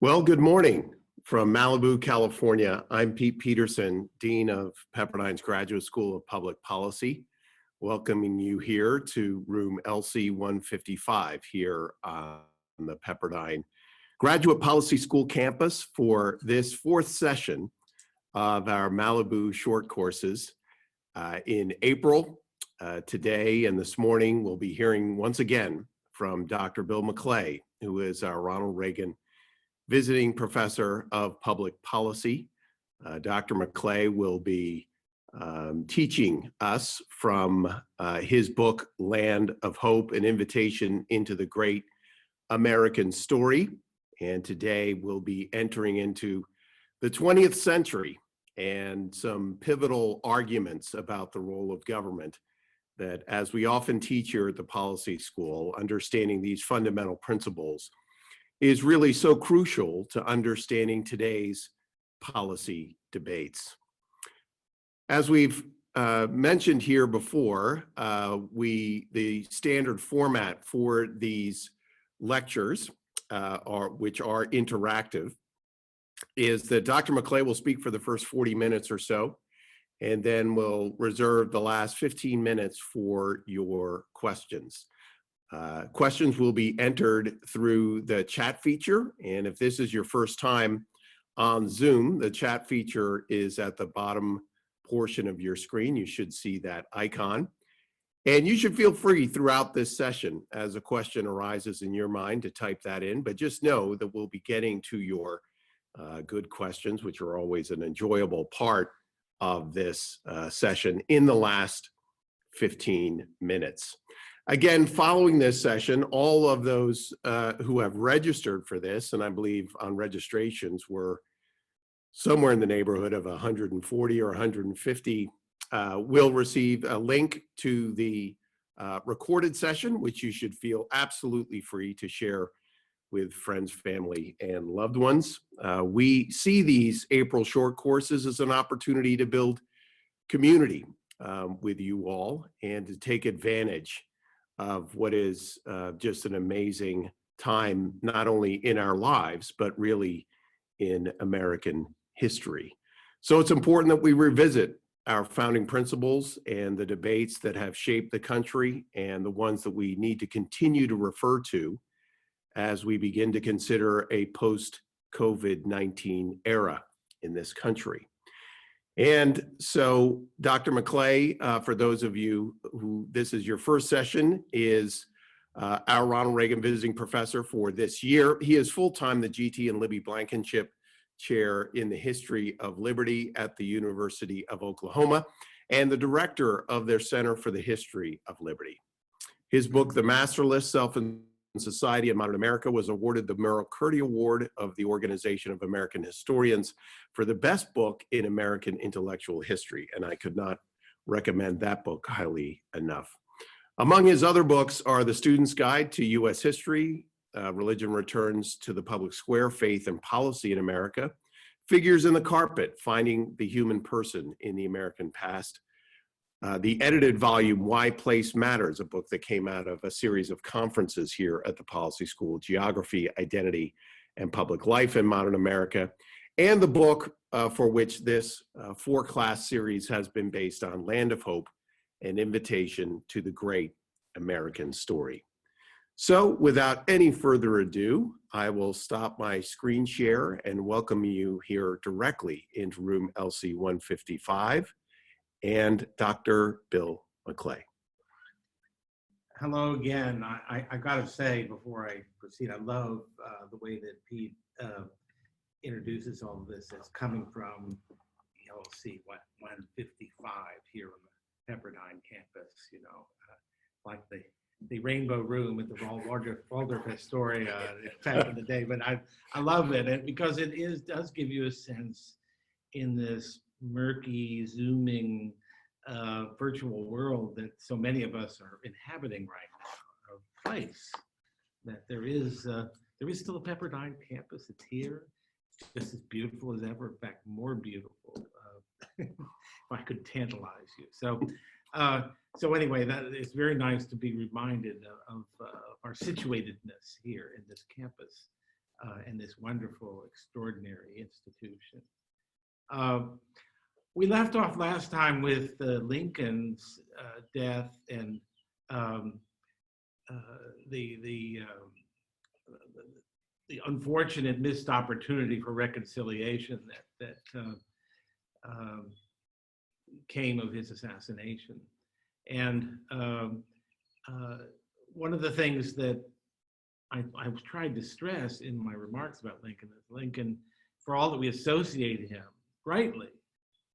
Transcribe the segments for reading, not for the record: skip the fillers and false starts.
Well, good morning from Malibu, California. I'm Pete Peterson, Dean of Pepperdine's Graduate School of Public Policy, welcoming you here to room LC 155 here on the Pepperdine Graduate Policy School campus for this fourth session of our Malibu short courses. In April, today and this morning, we'll be hearing once again from Dr. Bill McClay, who is our Ronald Reagan Visiting Professor of Public Policy. Dr. McClay will be teaching us from his book, Land of Hope, an Invitation into the Great American Story. And today we'll be entering into the 20th century and some pivotal arguments about the role of government that, as we often teach here at the Policy School, understanding these fundamental principles is really so crucial to understanding today's policy debates. As we've mentioned here before, the standard format for these lectures, which are interactive, is that Dr. McClay will speak for the first 40 minutes or so, and then we'll reserve the last 15 minutes for your questions. Questions will be entered through the chat feature, and if this is your first time on Zoom, the chat feature is at the bottom portion of your screen. You should see that icon, and you should feel free throughout this session as a question arises in your mind to type that in, but just know that we'll be getting to your good questions, which are always an enjoyable part of this session, in the last 15 minutes. Again, following this session, all of those who have registered for this, and I believe on registrations were somewhere in the neighborhood of 140 or 150, will receive a link to the recorded session, which you should feel absolutely free to share with friends, family, and loved ones. We see these April short courses as an opportunity to build community with you all and to take advantage of what is just an amazing time, not only in our lives, but really in American history. So it's important that we revisit our founding principles and the debates that have shaped the country and the ones that we need to continue to refer to as we begin to consider a post-COVID-19 era in this country. And so Dr. McClay, for those of you who this is your first session, is our Ronald Reagan Visiting Professor for this year. He is full-time the G.T. and Libby Blankenship Chair in the History of Liberty at the University of Oklahoma and the director of their Center for the History of Liberty. His book, The Master List, Self and Society in Modern America, was awarded the Merrill-Curti Award of the Organization of American Historians for the best book in American intellectual history, and I could not recommend that book highly enough. Among his other books are The Student's Guide to U.S. History, Religion Returns to the Public Square, Faith and Policy in America, Figures in the Carpet, Finding the Human Person in the American Past, the edited volume, Why Place Matters, a book that came out of a series of conferences here at the Policy School, Geography, Identity, and Public Life in Modern America, and the book for which this four-class series has been based on, Land of Hope, an Invitation to the Great American Story. So without any further ado, I will stop my screen share and welcome you here directly into room LC 155. And Dr. Bill McClay. Hello again. I got to say before I proceed, I love the way that Pete introduces all of this. It's coming from LC 155 here on the Pepperdine campus. Like the Rainbow Room at the Waldorf Astoria back in the day. But I love it, and because it does give you a sense in this murky, zooming virtual world that so many of us are inhabiting right now, a place that there is still a Pepperdine campus. It's here, it's just as beautiful as ever, in fact, more beautiful, if I could tantalize you. So anyway, it's very nice to be reminded of our situatedness here in this campus. and this wonderful, extraordinary institution. We left off last time with Lincoln's death and the unfortunate missed opportunity for reconciliation that came of his assassination. And one of the things that I've tried to stress in my remarks about Lincoln is Lincoln, for all that we associate him rightly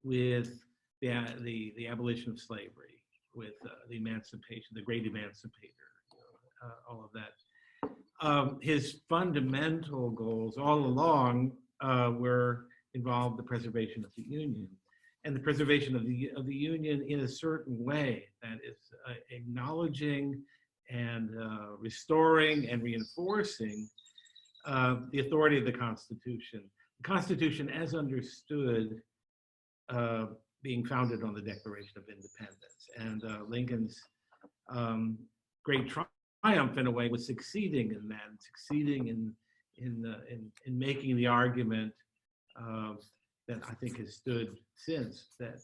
with the abolition of slavery, with the emancipation, the great emancipator, all of that. His fundamental goals all along were involved the preservation of the Union, and the preservation of the Union in a certain way that is acknowledging and restoring and reinforcing the authority of the Constitution. The Constitution, as understood, being founded on the Declaration of Independence, and Lincoln's great triumph, in a way, was succeeding in that, and succeeding in making the argument that I think has stood since, that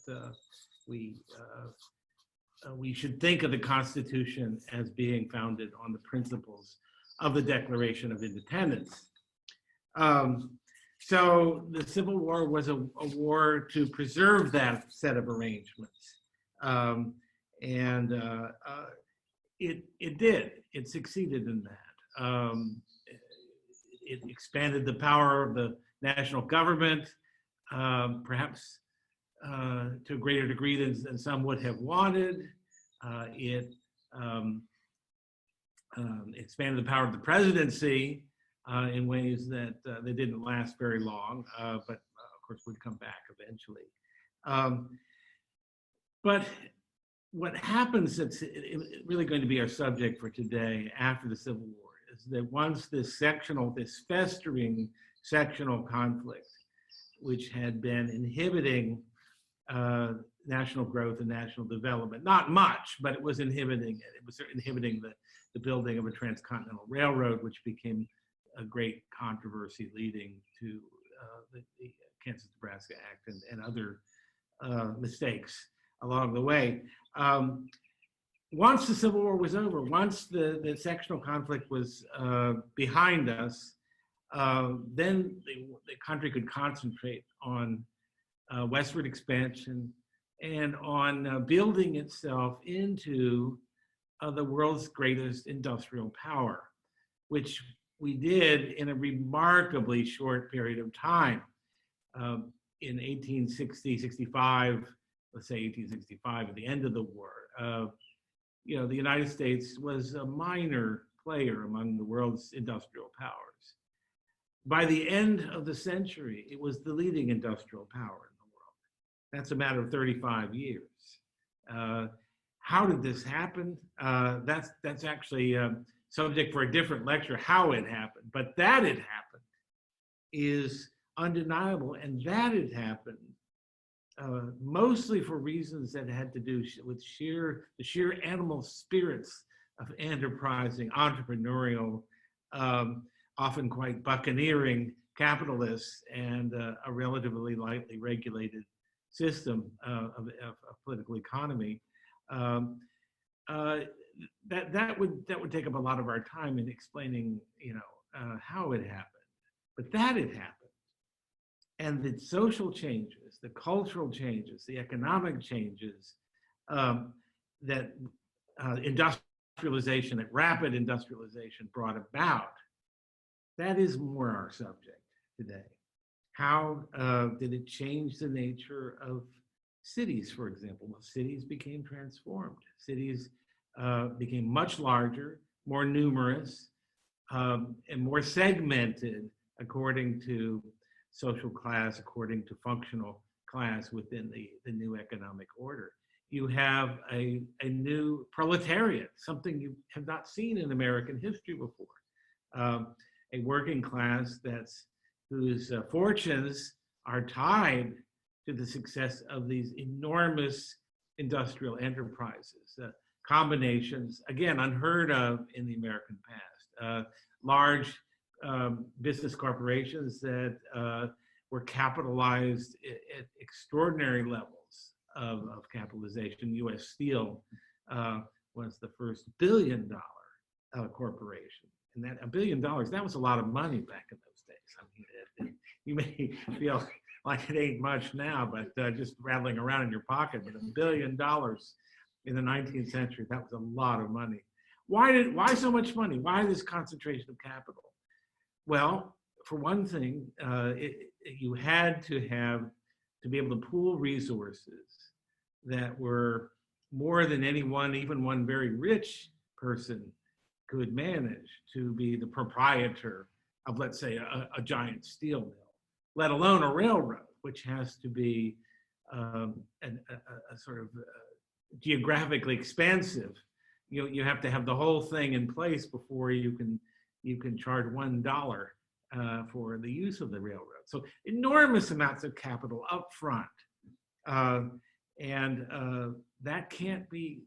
we should think of the Constitution as being founded on the principles of the Declaration of Independence. So the Civil War was a war to preserve that set of arrangements. It did. It succeeded in that. It expanded the power of the national government, perhaps to a greater degree than some would have wanted. It expanded the power of the presidency in ways that they didn't last very long, but of course would come back eventually. But what happens that's really going to be our subject for today after the Civil War is that once this festering sectional conflict, which had been inhibiting national growth and national development, not much, but it was inhibiting it. It was inhibiting the building of a transcontinental railroad, which became a great controversy leading to the Kansas-Nebraska Act and other mistakes along the way. Once the Civil War was over, once the sectional conflict was behind us, then the country could concentrate on westward expansion and on building itself into the world's greatest industrial power, which we did in a remarkably short period of time. In 1860, 65, let's say 1865, at the end of the war, the United States was a minor player among the world's industrial powers. By the end of the century, it was the leading industrial power in the world. That's a matter of 35 years. How did this happen? That's actually subject for a different lecture, how it happened. But that it happened is undeniable, and that it happened mostly for reasons that had to do with the sheer animal spirits of enterprising, entrepreneurial, often quite buccaneering capitalists, and a relatively lightly regulated system of political economy. That would take up a lot of our time in explaining, how it happened. But that it happened. And the social changes, the cultural changes, the economic changes that industrialization, that rapid industrialization brought about, that is more our subject today. How did it change the nature of cities, for example? Well, cities became transformed. Cities became much larger, more numerous, and more segmented according to social class, according to functional class within the new economic order. You have a new proletariat, something you have not seen in American history before. A working class whose fortunes are tied to the success of these enormous industrial enterprises. Combinations, again, unheard of in the American past. Large business corporations that were capitalized at extraordinary levels of capitalization. U.S. Steel was the first billion-dollar corporation. And that $1 billion, that was a lot of money back in those days. I mean, you may feel like it ain't much now, but just rattling around in your pocket, but $1 billion in the 19th century, that was a lot of money. Why so much money? Why this concentration of capital? Well, for one thing, you had to be able to pool resources that were more than anyone, even one very rich person could manage, to be the proprietor of, let's say, a giant steel mill, let alone a railroad, which has to be a sort of geographically expansive. You have to have the whole thing in place before you can charge $1 for the use of the railroad. So enormous amounts of capital up front, and that can't be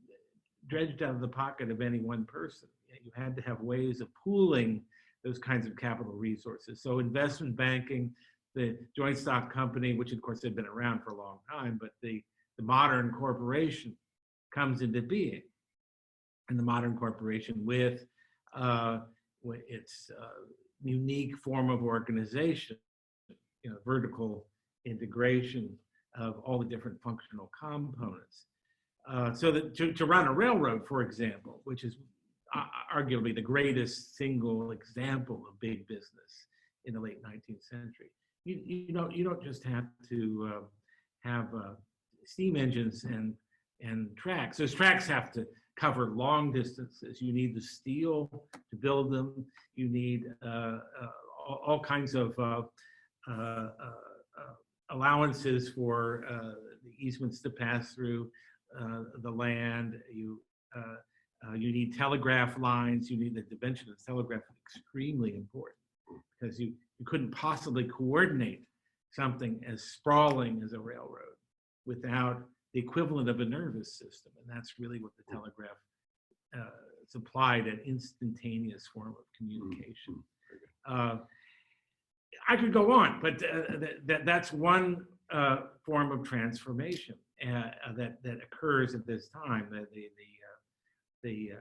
dredged out of the pocket of any one person. You had to have ways of pooling those kinds of capital resources. So investment banking, the joint stock company, which of course had been around for a long time, but the modern corporation comes into being. And the modern corporation with its unique form of organization, vertical integration of all the different functional components. So that to run a railroad, for example, which is arguably the greatest single example of big business in the late 19th century, you don't just have to have steam engines and tracks. Those tracks have to cover long distances. You need the steel to build them. You need all kinds of allowances for the easements to pass through the land. You need telegraph lines. You need the dimension of the telegraph is extremely important, because you couldn't possibly coordinate something as sprawling as a railroad without the equivalent of a nervous system. And that's really what the telegraph supplied, an instantaneous form of communication. I could go on, but that's one form of transformation that occurs at this time. The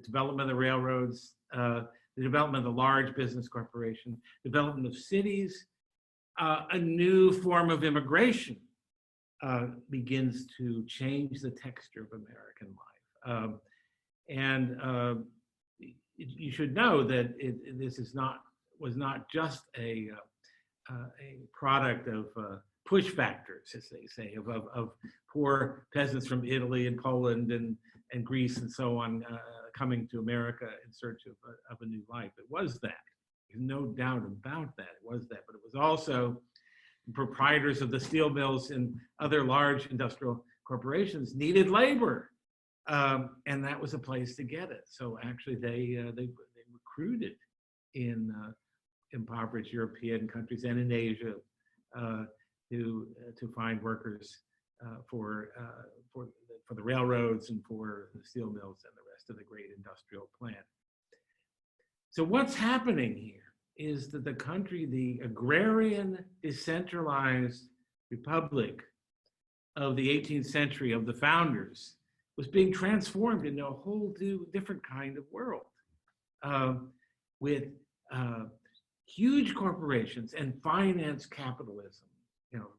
development of the railroads, the development of the large business corporation, development of cities, a new form of immigration begins to change the texture of American life. You should know that this was not just a product of push factors, as they say, of poor peasants from Italy and Poland and Greece and so on coming to America in search of a new life. It was that. There's no doubt about that. It was that. But it was also the proprietors of the steel mills and other large industrial corporations needed labor. And that was a place to get it. So actually they recruited in impoverished European countries and in Asia to find workers for the railroads and for the steel mills and the rest of the great industrial plant. So what's happening here is that the country, the agrarian, decentralized republic of the 18th century, of the founders, was being transformed into a whole new, different kind of world with huge corporations and finance capitalism.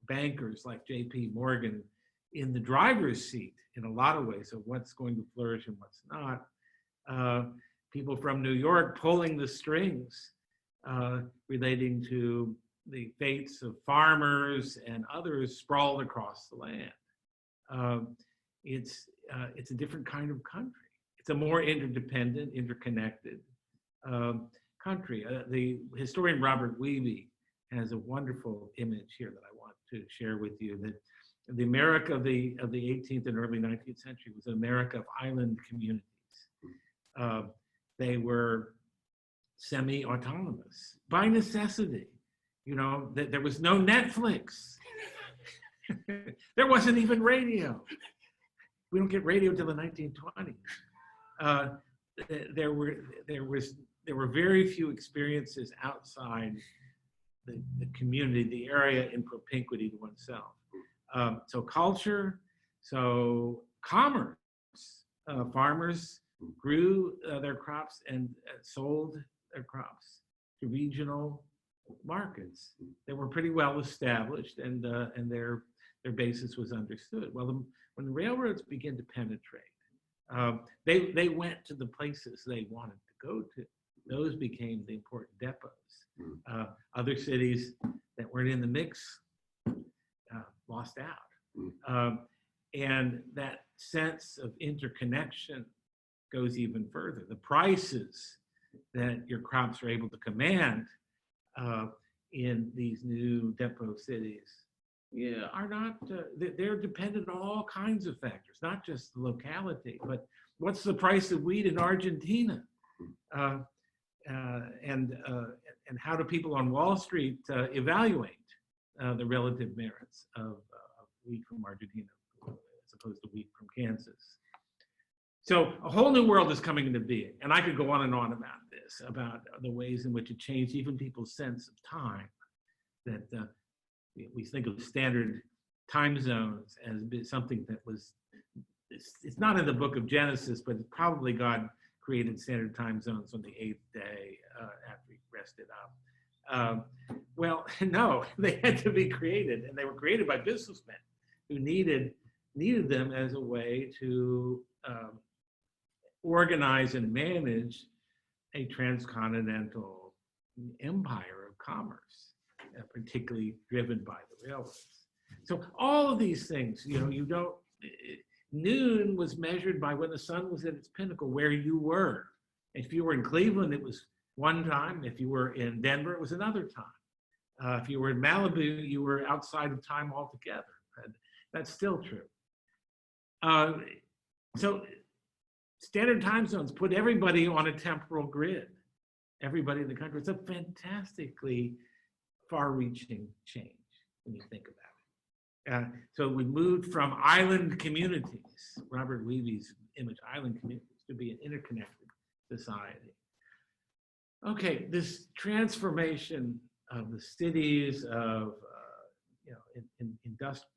Bankers like J.P. Morgan in the driver's seat in a lot of ways of what's going to flourish and what's not. People from New York pulling the strings relating to the fates of farmers and others sprawled across the land. It's a different kind of country. It's a more interdependent, interconnected country. The historian Robert Wiebe has a wonderful image here that I want to share with you, that the America of the 18th and early 19th century was an America of island communities. They were semi-autonomous by necessity. There was no Netflix. There wasn't even radio. We don't get radio till the 1920s. There was there were very few experiences outside the community, the area in propinquity to oneself. So culture, so commerce. Farmers grew their crops and sold their crops to regional markets that were pretty well established, and their basis was understood. Well, when the railroads began to penetrate, they went to the places they wanted to go to. Those became the important depots. Other cities that weren't in the mix lost out. And that sense of interconnection goes even further. The prices that your crops are able to command in these new depot cities are not, they're dependent on all kinds of factors, not just the locality, but what's the price of wheat in Argentina? And how do people on Wall Street evaluate the relative merits of wheat from Argentina as opposed to wheat from Kansas? So a whole new world is coming into being. And I could go on and on about this, about the ways in which it changed even people's sense of time. That we think of standard time zones as something that was, it's not in the book of Genesis, but probably God created standard time zones on the 8th day after he rested up. Well, no, they had to be created, and they were created by businessmen who needed them as a way to organize and manage a transcontinental empire of commerce, particularly driven by the railroads. So all of these things, noon was measured by when the sun was at its pinnacle, where you were. If you were in Cleveland, it was one time. If you were in Denver, it was another time. If you were in Malibu, you were outside of time altogether. And that's still true. So standard time zones put everybody on a temporal grid, everybody in the country. It's a fantastically far-reaching change when you think about it. So we moved from island communities, Robert Levy's image, island communities, to be an interconnected society. Okay, this transformation of the cities, of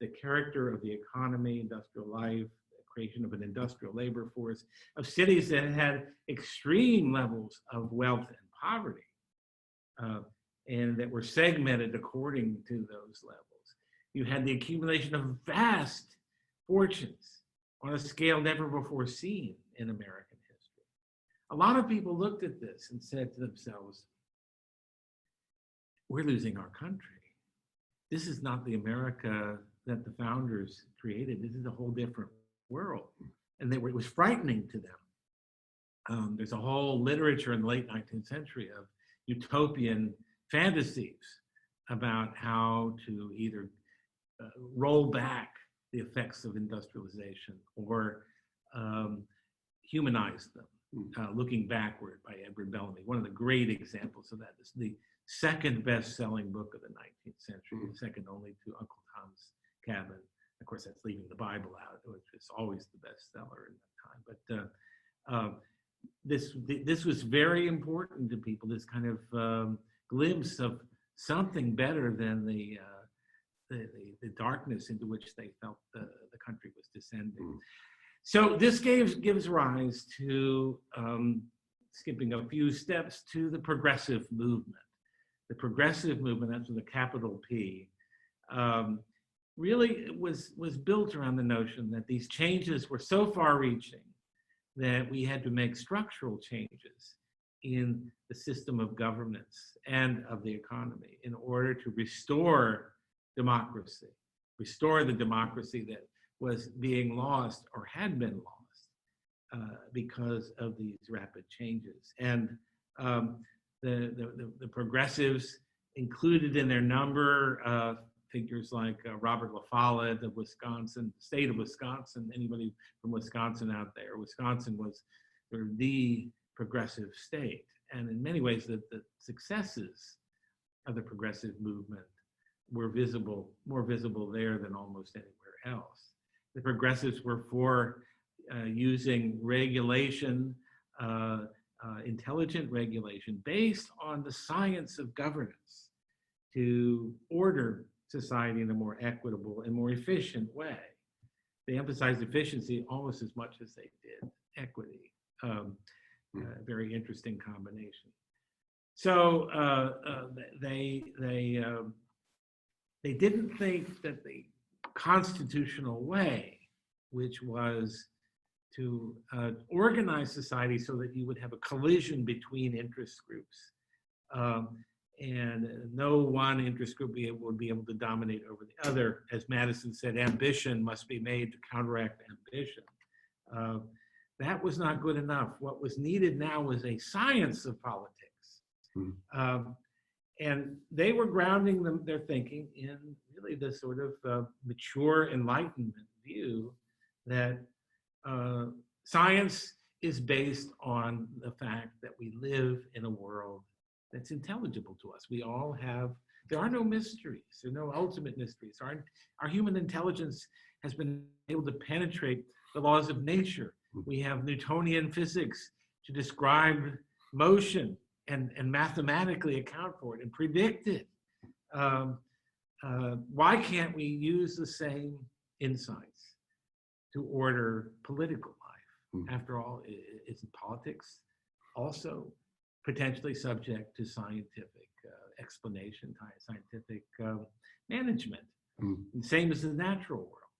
the character of the economy, industrial life, the creation of an industrial labor force, of cities that had extreme levels of wealth and poverty, and that were segmented according to those levels. You had the accumulation of vast fortunes on a scale never before seen in American history. A lot of people looked at this and said to themselves, we're losing our country. This is not the America that the founders created. This is a whole different world. And it was frightening to them. There's a whole literature in the late 19th century of utopian fantasies about how to either roll back the effects of industrialization or humanize them, looking backward by Edward Bellamy. One of the great examples of that is the second best-selling book of the 19th century, second only to Uncle Tom's Cabin. Of course, that's leaving the Bible out, which is always the bestseller in that time. But this was very important to people, this kind of glimpse of something better than the darkness into which they felt the country was descending. So this gives rise to, skipping a few steps, to the progressive movement. The progressive movement, that's with a capital P, really was built around the notion that these changes were so far-reaching that we had to make structural changes in the system of governance and of the economy in order to restore democracy, restore the democracy that was being lost or had been lost because of these rapid changes. And the progressives included in their number figures like Robert La Follette of Wisconsin, the state of Wisconsin. Anybody from Wisconsin out there? Wisconsin was sort of the progressive state. And in many ways, the successes of the progressive movement were more visible there than almost anywhere else. The progressives were for using regulation intelligent regulation based on the science of governance to order society in a more equitable and more efficient way. They emphasized efficiency almost as much as they did equity. Very interesting combination. So they didn't think that the constitutional way, which was to organize society so that you would have a collision between interest groups, and no one interest group would be able to dominate over the other. As Madison said, ambition must be made to counteract ambition. That was not good enough. What was needed now was a science of politics. And they were grounding their thinking in really the sort of mature Enlightenment view that science is based on the fact that we live in a world that's intelligible to us. We all have, there are no mysteries, there are no ultimate mysteries. Our human intelligence has been able to penetrate the laws of nature. We have Newtonian physics to describe motion and mathematically account for it and predict it. Why can't we use the same insights to order political life? After all, isn't politics also potentially subject to scientific explanation, scientific management, same as the natural world?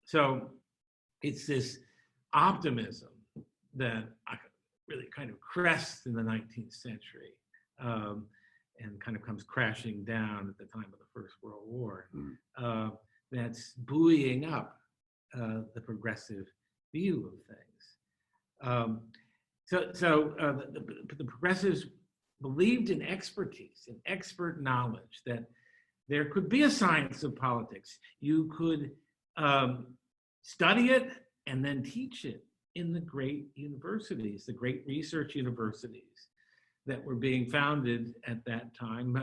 So it's this optimism that really kind of crests in the 19th century and kind of comes crashing down at the time of the First World War, that's buoying up the progressive view of things. The progressives believed in expertise, in expert knowledge, that there could be a science of politics. You could study it and then teach it in the great universities, the great research universities that were being founded at that time,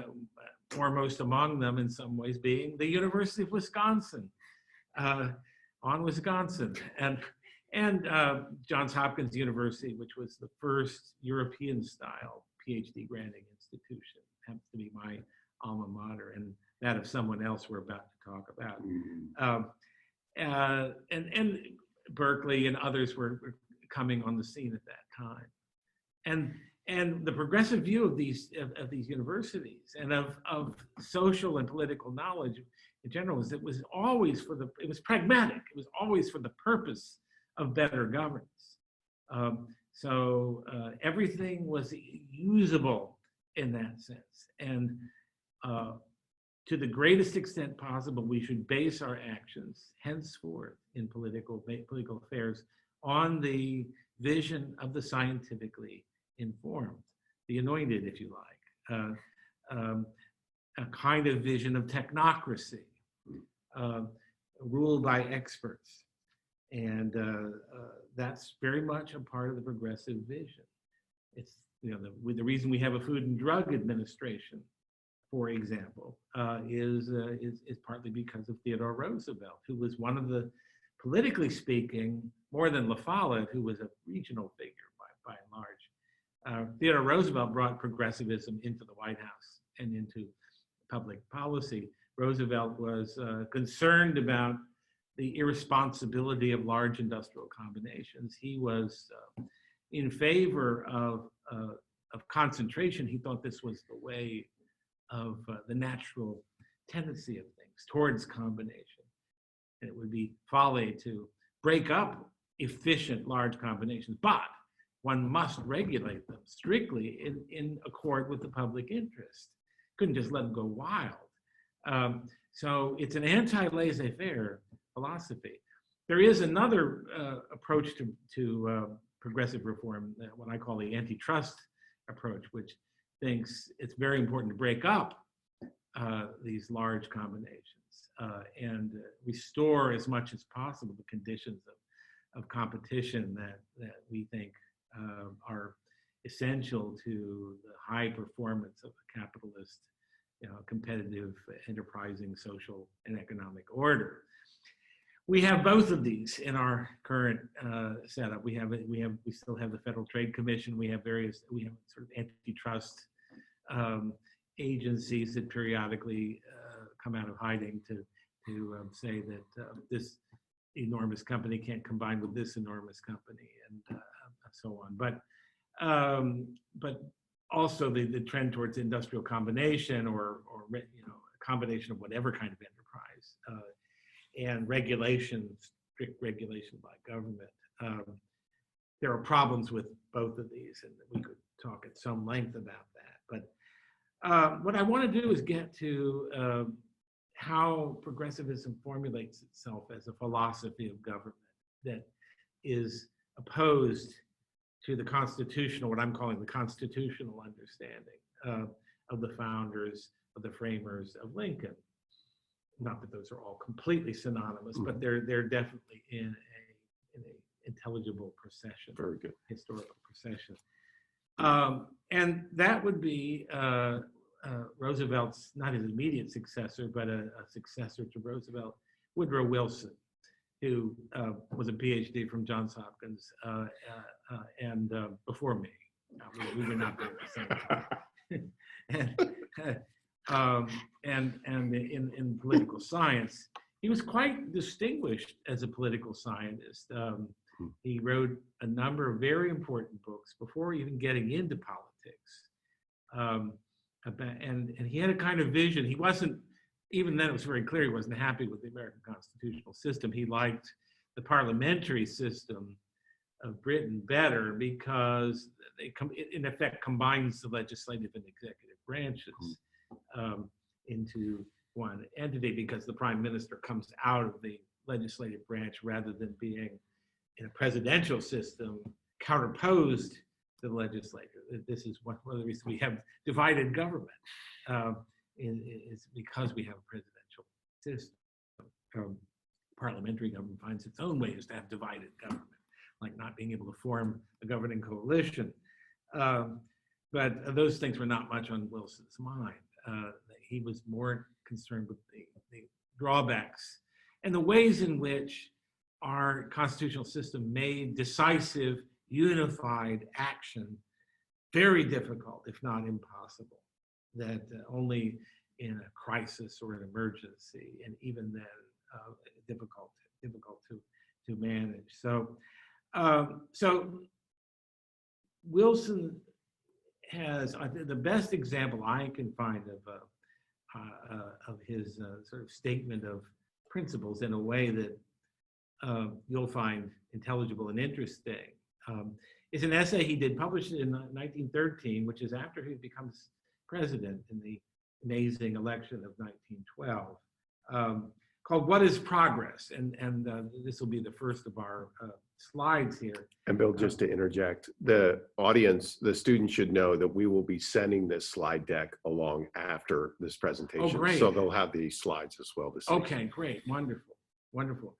foremost among them in some ways being the University of Wisconsin, on Wisconsin, and Johns Hopkins University, which was the first European-style PhD granting institution. Happens to be my alma mater, and that of someone else we're about to talk about. And Berkeley and others were coming on the scene at that time. And the progressive view of these universities and of social and political knowledge in general is it was pragmatic. It was always for the purpose of better governance. So everything was usable in that sense. And to the greatest extent possible, we should base our actions henceforth in political affairs on the vision of the scientifically informed, the anointed, if you like, a kind of vision of technocracy, ruled by experts. And that's very much a part of the progressive vision. It's, the reason we have a Food and Drug Administration, for example, is partly because of Theodore Roosevelt, who was one of the, politically speaking, more than La Follette, who was a regional figure by and large. Theodore Roosevelt brought progressivism into the White House and into public policy. Roosevelt was concerned about the irresponsibility of large industrial combinations. He was in favor of concentration. He thought this was the way of the natural tendency of things towards combination. And it would be folly to break up efficient large combinations, but one must regulate them strictly in accord with the public interest. Couldn't just let them go wild. So it's an anti-laissez-faire philosophy. There is another approach to progressive reform, what I call the antitrust approach, which thinks it's very important to break up these large combinations and restore as much as possible the conditions of competition that we think are essential to the high performance of a capitalist, competitive, enterprising social and economic order. we have both of these in our current setup. We still have the Federal Trade Commission. We have sort of antitrust agencies that periodically come out of hiding to say that this enormous company can't combine with this enormous company, and so on. But also the trend towards industrial combination or a combination of whatever kind of enterprise and regulation, strict regulation by government. There are problems with both of these, and we could talk at some length about that. But what I want to do is get to how progressivism formulates itself as a philosophy of government that is opposed to the constitutional, what I'm calling the constitutional understanding of the founders, of the framers of Lincoln. Not that those are all completely synonymous, but they're definitely in a intelligible procession. Very good. Historical procession. And that would be Roosevelt's, not his immediate successor, but a successor to Roosevelt, Woodrow Wilson, who was a PhD from Johns Hopkins and before me. We were not there at the same time. And in political science, he was quite distinguished as a political scientist. He wrote a number of very important books before even getting into politics. And he had a kind of vision. He wasn't, even then it was very clear he wasn't happy with the American constitutional system. He liked the parliamentary system of Britain better because it in effect combines the legislative and executive branches into one entity, because the prime minister comes out of the legislative branch rather than being in a presidential system counterposed to the legislature. This is one of the reasons we have divided government, is because we have a presidential system. Parliamentary government finds its own ways to have divided government, like not being able to form a governing coalition. But those things were not much on Wilson's mind. He was more concerned with the drawbacks and the ways in which our constitutional system made decisive, unified action very difficult, if not impossible, that only in a crisis or an emergency, and even then difficult to manage. So Wilson has the best example I can find of his sort of statement of principles in a way that you'll find intelligible and interesting. Is an essay he did, published in 1913, which is after he becomes president in the amazing election of 1912, called "What is Progress?" And this will be the first of our slides here. And Bill, just to interject, the audience, the students should know that we will be sending this slide deck along after this presentation. Oh, great. So they'll have these slides as well to see. Okay, great, wonderful, wonderful.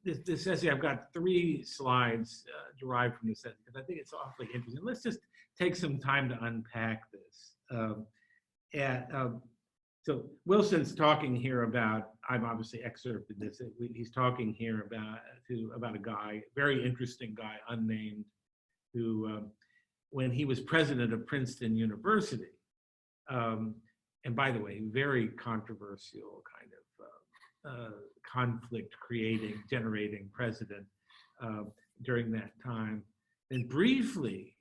This essay, I've got 3 slides derived from this essay because I think it's awfully interesting. Let's just take some time to unpack this. So Wilson's talking here about, I've obviously excerpted this, he's talking here about a guy, very interesting guy, unnamed, who, when he was president of Princeton University, and by the way, very controversial kind of conflict generating president during that time, and briefly,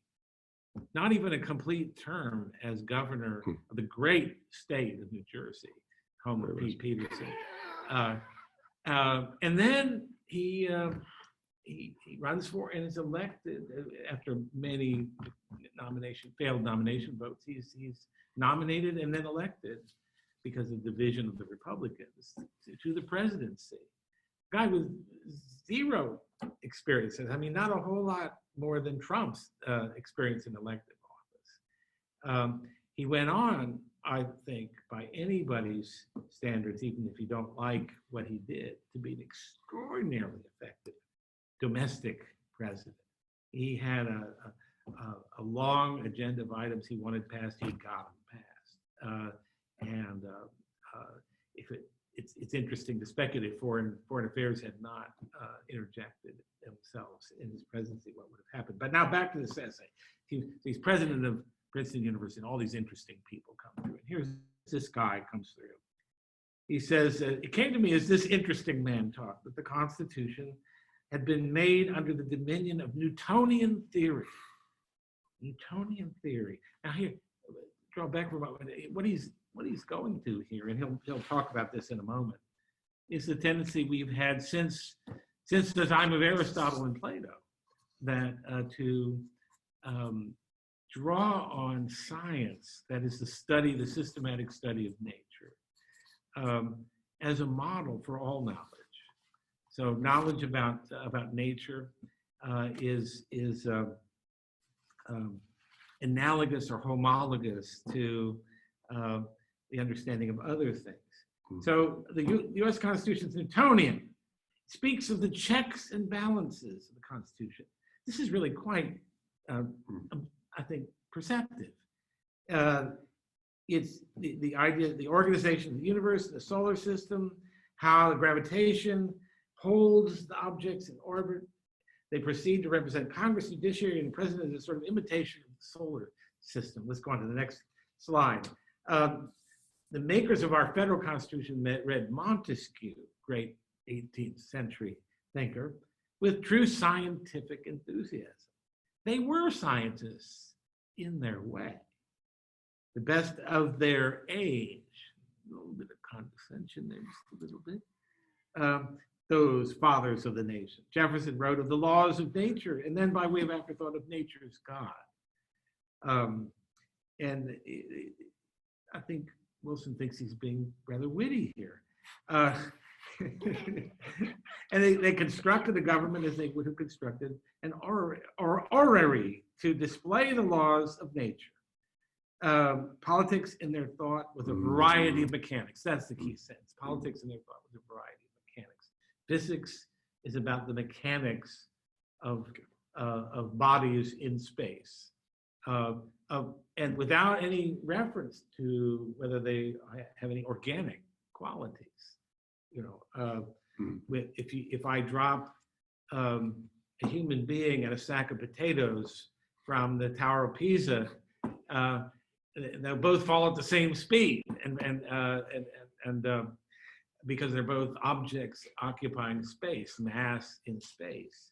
not even a complete term as governor of the great state of New Jersey, home of Pete Peterson. And then he runs for and is elected after many failed nomination votes. He's nominated and then elected because of the division of the Republicans to the presidency. Guy with 0 experiences. I mean, not a whole lot more than Trump's experience in elective office. He went on, I think, by anybody's standards, even if you don't like what he did, to be an extraordinarily effective domestic president. He had a long agenda of items he wanted passed, he got them passed. And if it it's interesting to speculate foreign affairs had not interjected themselves in his presidency, what would have happened. But now back to this essay. He's president of Princeton University, and all these interesting people come through. And here's this guy comes through. He says, it came to me as this interesting man talked that the Constitution had been made under the dominion of Newtonian theory. Newtonian theory. Now here, draw back for a moment. What he's going to here, and he'll talk about this in a moment, is the tendency we've had since the time of Aristotle and Plato, that to draw on science, that is the systematic study of nature, as a model for all knowledge. So knowledge about nature is analogous or homologous to the understanding of other things. So the U.S. Constitution is Newtonian. It speaks of the checks and balances of the Constitution. This is really quite, I think, perceptive. It's the idea, the organization of the universe, the solar system, how the gravitation holds the objects in orbit. They proceed to represent Congress, judiciary, and president as a sort of imitation of the solar system. Let's go on to the next slide. The makers of our federal constitution read Montesquieu, great 18th century thinker, with true scientific enthusiasm. They were scientists in their way, the best of their age. A little bit of condescension there, just a little bit. Those fathers of the nation. Jefferson wrote of the laws of nature, and then by way of afterthought of nature's God. And I think Wilson thinks he's being rather witty here. And they constructed a government as they would have constructed an orrery to display the laws of nature. Politics in their thought with a variety of mechanics. That's the key sentence. Politics in their thought with a variety of mechanics. Physics is about the mechanics of bodies in space. And without any reference to whether they have any organic qualities. You know, if I drop a human being and a sack of potatoes from the Tower of Pisa, they'll both fall at the same speed, and because they're both objects occupying space, mass in space.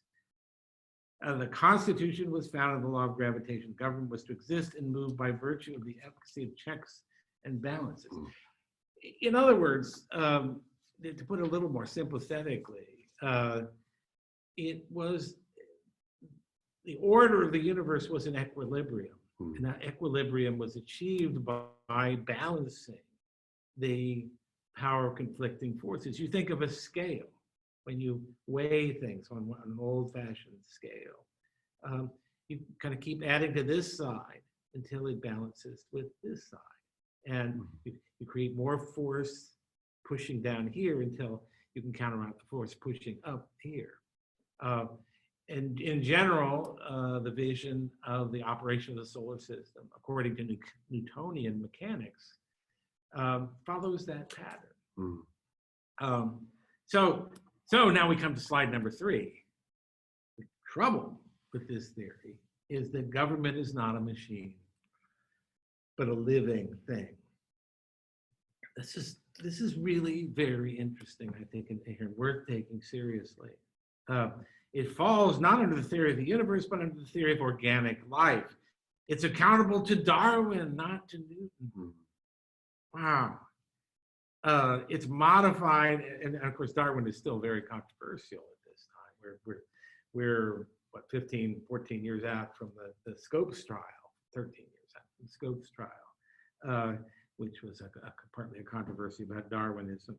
The Constitution was founded on the law of gravitation. Government was to exist and move by virtue of the efficacy of checks and balances. In other words, to put it a little more sympathetically, it was the order of the universe was in equilibrium, and that equilibrium was achieved by balancing the power of conflicting forces. You think of a scale. When you weigh things on an old-fashioned scale, you kind of keep adding to this side until it balances with this side. And you create more force pushing down here until you can counteract the force pushing up here. And in general, the vision of the operation of the solar system, according to Newtonian mechanics, follows that pattern. So now we come to slide number 3. The trouble with this theory is that government is not a machine, but a living thing. This is really very interesting, I think, and worth taking seriously. It falls not under the theory of the universe, but under the theory of organic life. It's accountable to Darwin, not to Newton. Wow. It's modified, and of course Darwin is still very controversial at this time. We're what, 15, 14 years out from the Scopes trial, 13 years out from the Scopes trial, which was partly a controversy about Darwinism.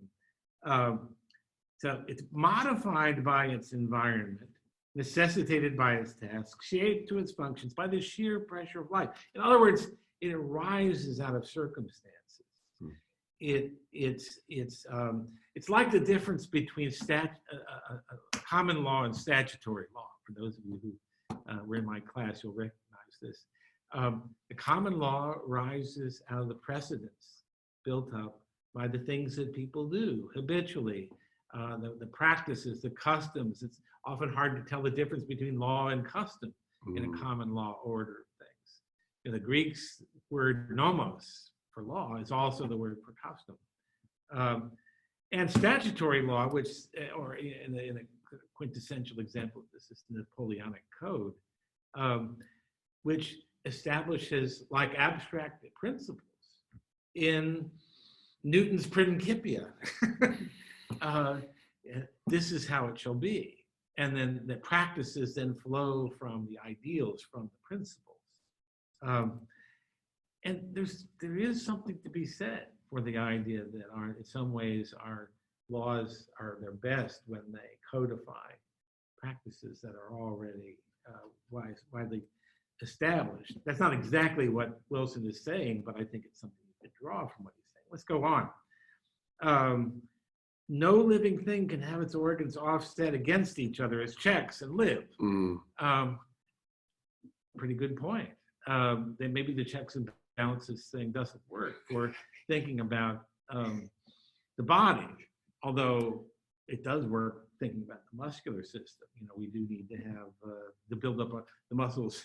So it's modified by its environment, necessitated by its tasks, shaped to its functions by the sheer pressure of life. In other words, it arises out of circumstances. It's like the difference between common law and statutory law. For those of you who were in my class, you'll recognize this. The common law arises out of the precedents built up by the things that people do habitually, the practices, the customs. It's often hard to tell the difference between law and custom in a common law order of things. You know, the Greeks' word nomos for law is also the word for custom. And statutory law, which, or in a quintessential example of this is the Napoleonic Code, which establishes like abstract principles in Newton's Principia. This is how it shall be. And then the practices then flow from the ideals, from the principles. And there is something to be said for the idea that in some ways our laws are their best when they codify practices that are already widely established. That's not exactly what Wilson is saying, but I think it's something you could draw from what he's saying. Let's go on. No living thing can have its organs offset against each other as checks and live. Pretty good point. Then maybe the checks and balances thing doesn't work for thinking about the body, although it does work thinking about the muscular system. You know, we do need to have the buildup of the muscles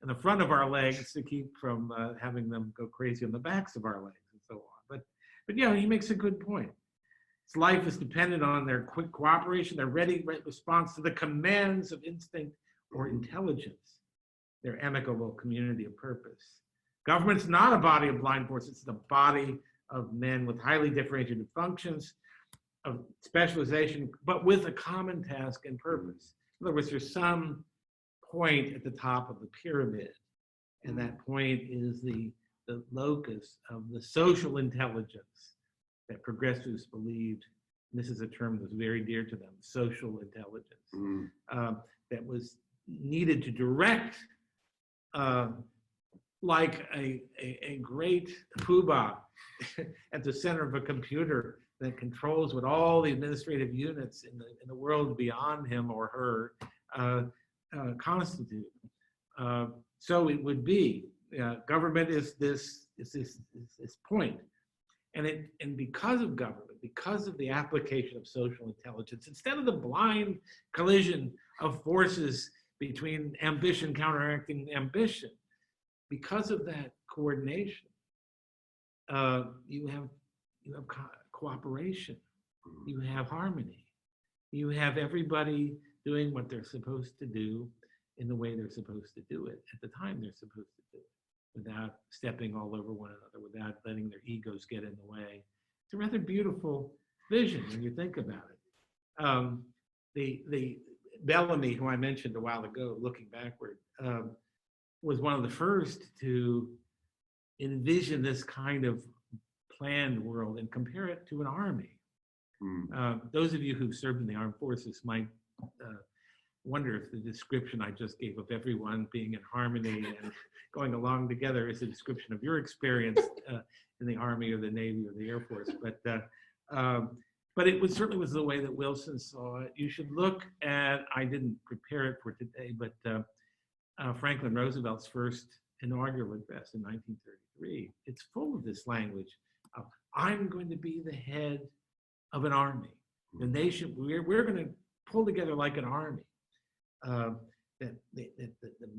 in the front of our legs to keep from having them go crazy on the backs of our legs and so on. But yeah, he makes a good point. Its life is dependent on their quick cooperation, their ready response to the commands of instinct or intelligence, their amicable community of purpose. Government's not a body of blind force, it's the body of men with highly differentiated functions, of specialization, but with a common task and purpose. In other words, there's some point at the top of the pyramid, and that point is the locus of the social intelligence that progressives believed, and this is a term that's very dear to them, social intelligence, that was needed to direct, like a great poobah at the center of a computer that controls what all the administrative units in the world beyond him or her constitute. So it would be, government is this point. And because of government, because of the application of social intelligence, instead of the blind collision of forces between ambition counteracting ambition, because of that coordination, you have cooperation, you have harmony, you have everybody doing what they're supposed to do in the way they're supposed to do it at the time they're supposed to do it, without stepping all over one another, without letting their egos get in the way. It's a rather beautiful vision when you think about it. The Bellamy, who I mentioned a while ago, looking backward, was one of the first to envision this kind of planned world and compare it to an army. Those of you who've served in the armed forces might wonder if the description I just gave of everyone being in harmony and going along together is a description of your experience in the Army or the Navy or the Air Force. But it certainly was the way that Wilson saw it. You should look at, I didn't prepare it for today, but Franklin Roosevelt's first inaugural address in 1933. It's full of this language of, I'm going to be the head of an army. The nation, we're going to pull together like an army. The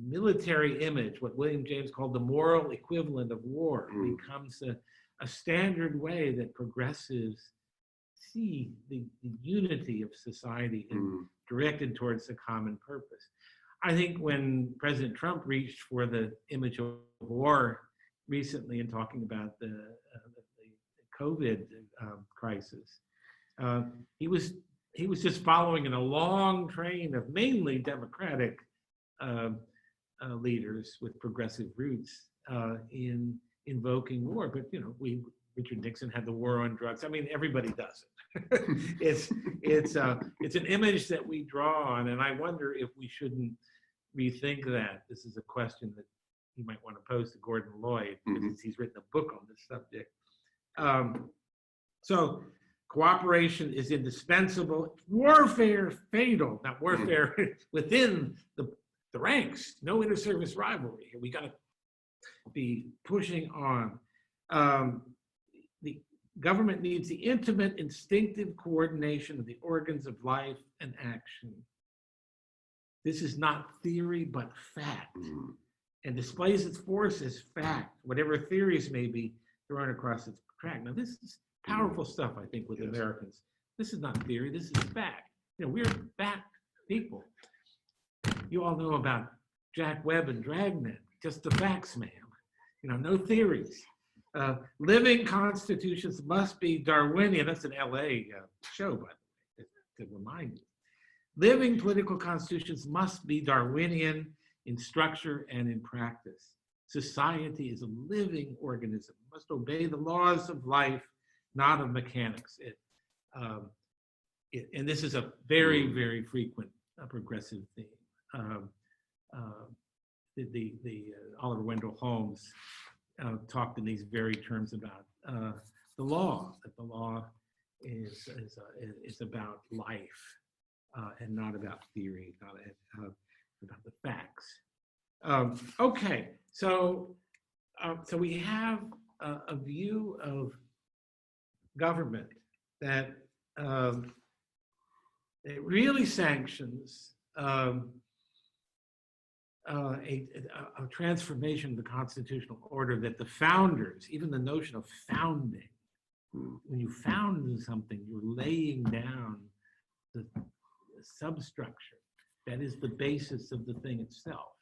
military image, what William James called the moral equivalent of war, becomes a standard way that progressives see the unity of society and directed towards a common purpose. I think when President Trump reached for the image of war recently in talking about the COVID crisis, he was just following in a long train of mainly Democratic leaders with progressive roots in invoking war. But you know, Richard Nixon had the war on drugs. I mean, everybody does it. It's an image that we draw on, and I wonder if we shouldn't rethink that. This is a question that you might want to pose to Gordon Lloyd, because he's written a book on this subject. So cooperation is indispensable. Warfare fatal. Not warfare within the ranks. No inter-service rivalry. We got to be pushing on. government needs the intimate, instinctive coordination of the organs of life and action. This is not theory, but fact, and displays its force as fact, whatever theories may be thrown across its track. Now, this is powerful stuff, I think, with Americans. This is not theory, this is fact. You know, we're fact people. You all know about Jack Webb and Dragnet, just the facts, ma'am. You know, no theories. Living constitutions must be Darwinian. That's an LA show, by the way, to remind you. Living political constitutions must be Darwinian in structure and in practice. Society is a living organism, it must obey the laws of life, not of mechanics. And this is a very, very frequent progressive theme. Oliver Wendell Holmes talked in these very terms about the law, that the law is about life and not about theory, not about the facts. Okay, so we have a view of government that it really sanctions a transformation of the constitutional order that the founders, even the notion of founding, when you found something, you're laying down the substructure that is the basis of the thing itself.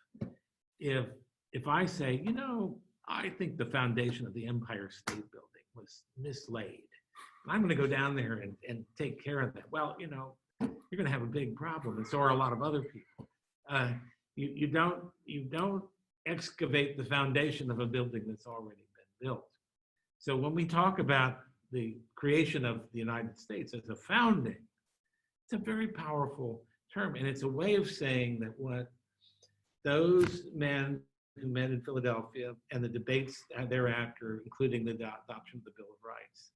If I say, you know, I think the foundation of the Empire State Building was mislaid, and I'm going to go down there and take care of that. Well, you know, you're going to have a big problem, and so are a lot of other people. You don't excavate the foundation of a building that's already been built. So when we talk about the creation of the United States as a founding, it's a very powerful term, and it's a way of saying that what those men who met in Philadelphia and the debates thereafter, including the adoption of the Bill of Rights,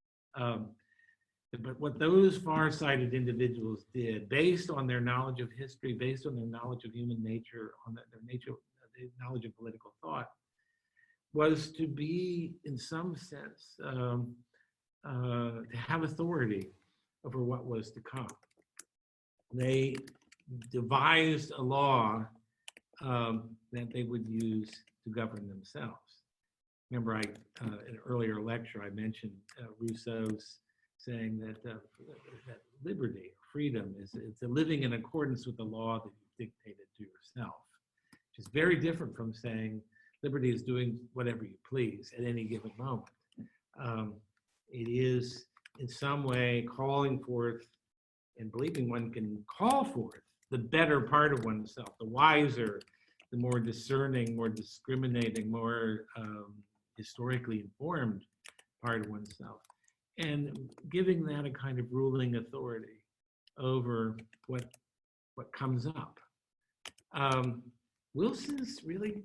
but what those far-sighted individuals did, based on their knowledge of history, based on their knowledge of human nature, on their knowledge of political thought, was to be, in some sense, to have authority over what was to come. They devised a law that they would use to govern themselves. Remember, in an earlier lecture, I mentioned Rousseau's saying that liberty, freedom, it's a living in accordance with the law that you dictated to yourself, which is very different from saying liberty is doing whatever you please at any given moment. It is in some way calling forth and believing one can call forth the better part of oneself, the wiser, the more discerning, more discriminating, more historically informed part of oneself, and giving that a kind of ruling authority over what comes up. Wilson's really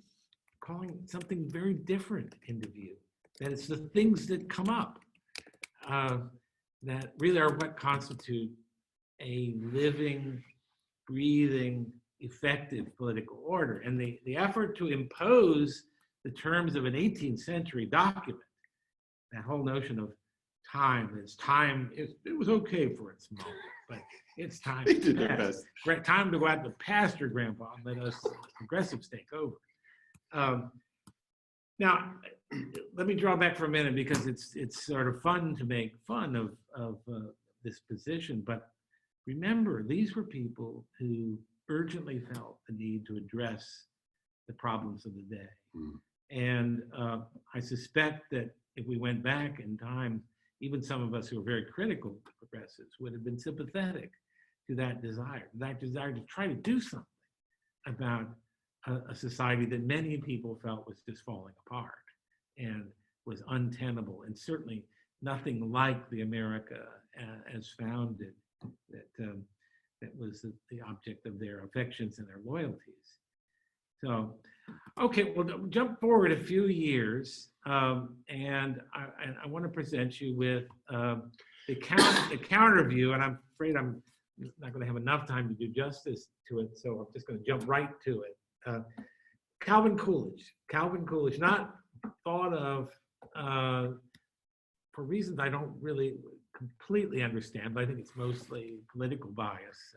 calling something very different into view, that it's the things that come up that really are what constitute a living, breathing, effective political order. And the effort to impose the terms of an 18th century document, that whole notion of time, it was okay for its moment, but it's time to pass. Time to go out to pasture, Grandpa, and let us progressives take over. Now, let me draw back for a minute, because it's sort of fun to make fun of this position, but remember, these were people who urgently felt the need to address the problems of the day. And I suspect that if we went back in time, even some of us who are very critical of progressives would have been sympathetic to that desire to try to do something about a society that many people felt was just falling apart and was untenable, and certainly nothing like the America as founded that was the object of their affections and their loyalties. So, okay, we'll jump forward a few years, and I want to present you with the counter view, and I'm afraid I'm not going to have enough time to do justice to it, so I'm just going to jump right to it. Calvin Coolidge, not thought of for reasons I don't really completely understand, but I think it's mostly political bias,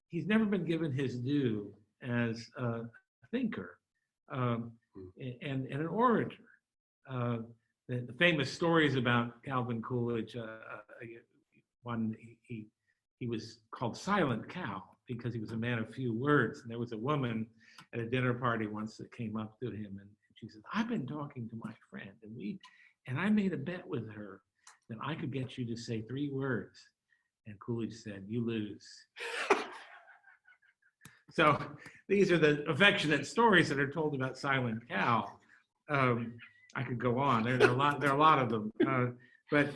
he's never been given his due as a thinker and an orator. The famous stories about Calvin Coolidge, one, he was called Silent Cal because he was a man of few words. And there was a woman at a dinner party once that came up to him and she said, I've been talking to my friend and I made a bet with her that I could get you to say 3 words. And Coolidge said, you lose. So these are the affectionate stories that are told about Silent Cal. I could go on. There are a lot of them. But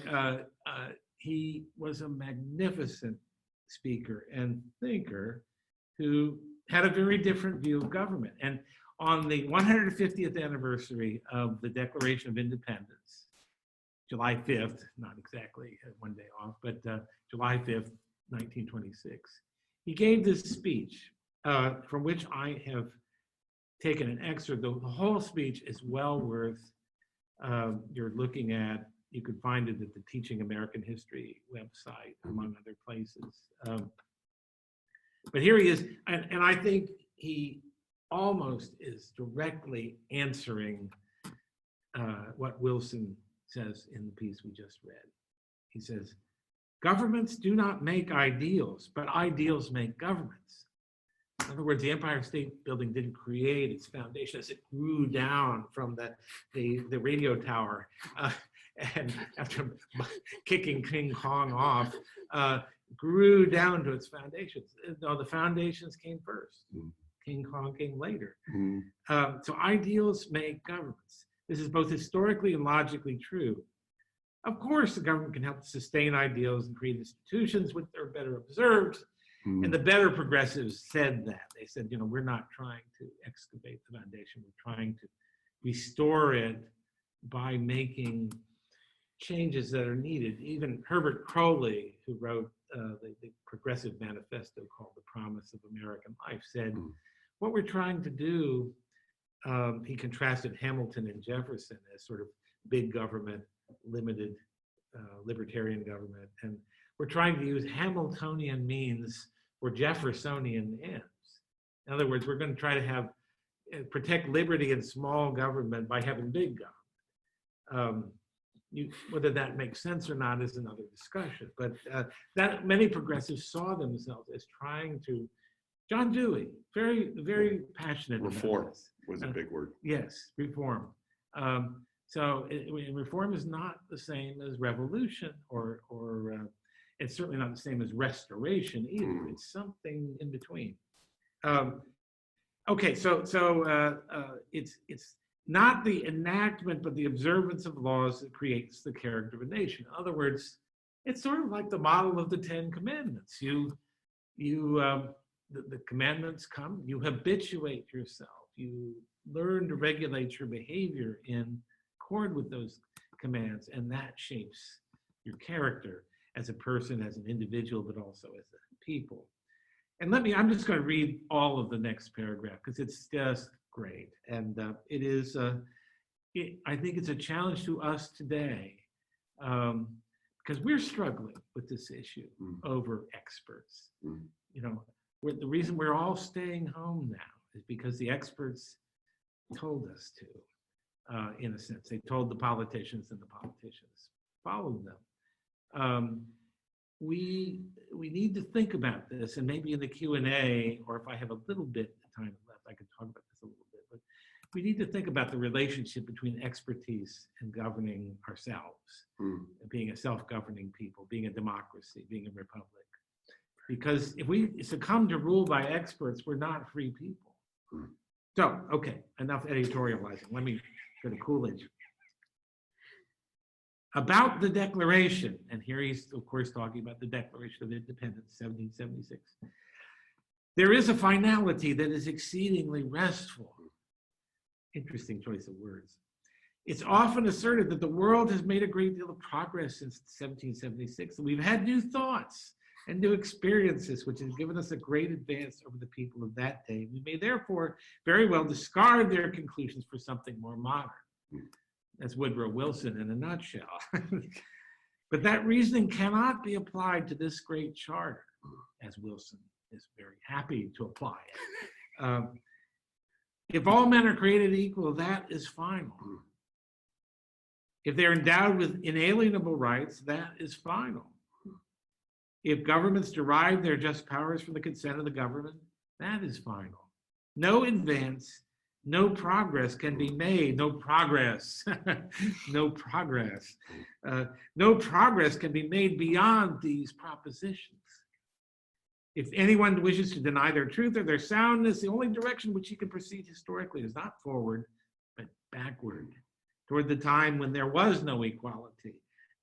he was a magnificent speaker and thinker who had a very different view of government. And on the 150th anniversary of the Declaration of Independence, July 5th, not exactly one day off, but July 5th, 1926, he gave this speech from which I have taken an excerpt. The whole speech is well worth you're looking at. You can find it at the Teaching American History website, among other places. But here he is, and I think he almost is directly answering what Wilson says in the piece we just read. He says, governments do not make ideals, but ideals make governments. In other words, the Empire State Building didn't create its foundation as it grew down from the radio tower. And after kicking King Kong off, grew down to its foundations. No, the foundations came first. King Kong came later. So ideals make governments. This is both historically and logically true. Of course, the government can help to sustain ideals and create institutions which are better observed. And the better progressives said that. They said, you know, we're not trying to excavate the foundation. We're trying to restore it by making changes that are needed. Even Herbert Crowley, who wrote the progressive manifesto called The Promise of American Life, said, what we're trying to do, he contrasted Hamilton and Jefferson as sort of big government, limited libertarian government. And we're trying to use Hamiltonian means for Jeffersonian ends. In other words, we're going to try to have protect liberty and small government by having big government. Whether that makes sense or not is another discussion. But that many progressives saw themselves as trying to. John Dewey, very, very passionate. Reform was a big word. Yes, reform. So reform is not the same as revolution, or it's certainly not the same as restoration either. It's something in between. Okay, so it's not the enactment, but the observance of laws that creates the character of a nation. In other words, it's sort of like the model of the 10 Commandments. The commandments come, you habituate yourself, you learn to regulate your behavior in accord with those commands, and that shapes your character as a person, as an individual, but also as a people. And I'm just going to read all of the next paragraph because it's just great. And it is, I think it's a challenge to us today because we're struggling with this issue over experts. You know, the reason we're all staying home now is because the experts told us to, in a sense. They told the politicians and the politicians followed them. We need to think about this, and maybe in the Q&A, or if I have a little bit of time left, I could talk about this a little bit, but we need to think about the relationship between expertise and governing ourselves, being a self-governing people, being a democracy, being a republic. Because if we succumb to rule by experts, we're not free people. So, okay, enough editorializing. Let me go to Coolidge. About the Declaration, and here he's, of course, talking about the Declaration of Independence, 1776. There is a finality that is exceedingly restful. Interesting choice of words. It's often asserted that the world has made a great deal of progress since 1776, and we've had new thoughts and new experiences, which has given us a great advance over the people of that day. We may therefore very well discard their conclusions for something more modern. That's Woodrow Wilson in a nutshell. But that reasoning cannot be applied to this great charter, as Wilson is very happy to apply it. If all men are created equal, that is final. If they're endowed with inalienable rights, that is final. If governments derive their just powers from the consent of the government, that is final. No advance, no progress can be made. No progress, no progress. No progress can be made beyond these propositions. If anyone wishes to deny their truth or their soundness, the only direction which he can proceed historically is not forward, but backward, toward the time when there was no equality,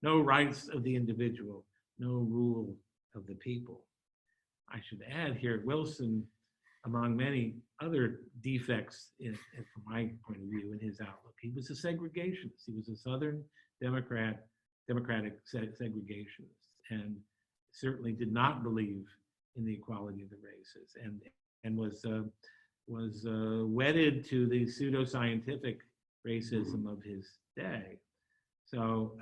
no rights of the individual, no rule of the people. I should add here, Wilson, among many other defects, from my point of view, in his outlook, he was a segregationist. He was a Southern democratic segregationist, and certainly did not believe in the equality of the races, and was wedded to the pseudoscientific racism of his day. So,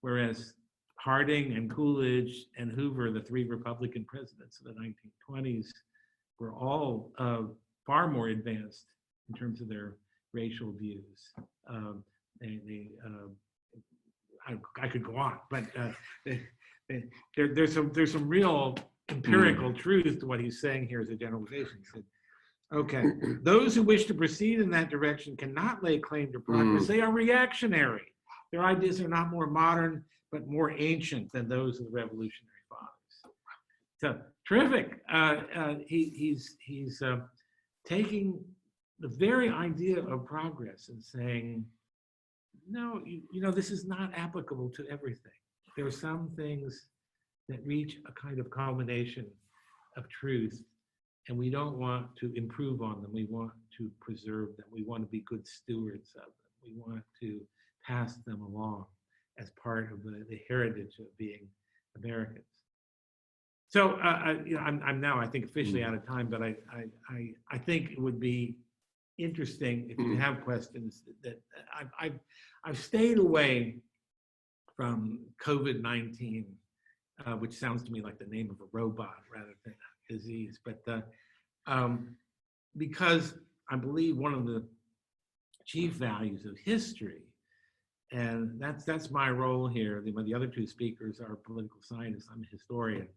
whereas Harding and Coolidge and Hoover, the three Republican presidents of the 1920s, were all far more advanced in terms of their racial views. I could go on, but there's some real empirical truth to what he's saying here as a generalization. He said, okay, those who wish to proceed in that direction cannot lay claim to progress. They are reactionary. Their ideas are not more modern, but more ancient than those of the Revolutionary Fathers. So terrific. He's taking the very idea of progress and saying, no, you know, this is not applicable to everything. There are some things that reach a kind of culmination of truth, and we don't want to improve on them. We want to preserve them. We want to be good stewards of them. We want to pass them along as part of the heritage of being Americans. So I'm now, I think, officially out of time, but I think it would be interesting if you have questions. That I've stayed away from COVID-19, which sounds to me like the name of a robot rather than a disease, but because I believe one of the chief values of history, and that's my role here. The other two speakers are political scientists. I'm a historian.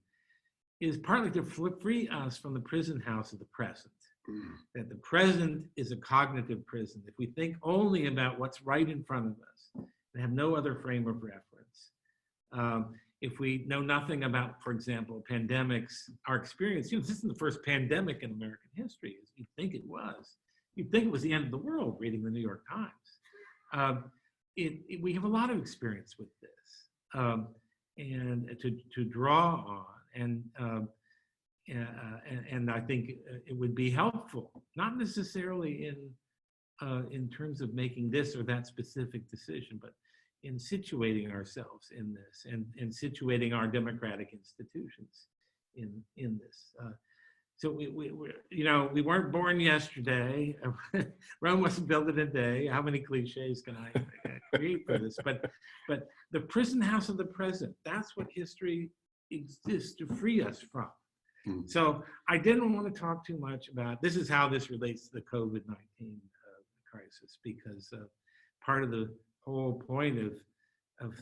Is partly to free us from the prison house of the present. That the present is a cognitive prison. If we think only about what's right in front of us and have no other frame of reference, if we know nothing about, for example, pandemics, our experience, this isn't the first pandemic in American history, as you'd think it was. You'd think it was the end of the world, reading the New York Times. We have a lot of experience with this, and to draw on. And I think it would be helpful, not necessarily in terms of making this or that specific decision, but in situating ourselves in this and situating our democratic institutions in this. So we weren't born yesterday. Rome wasn't built in a day. How many cliches can I create for this? But the prison house of the present, that's what history exists to free us from. So I didn't want to talk too much about, this is how this relates to the COVID-19 crisis, because part of the whole point of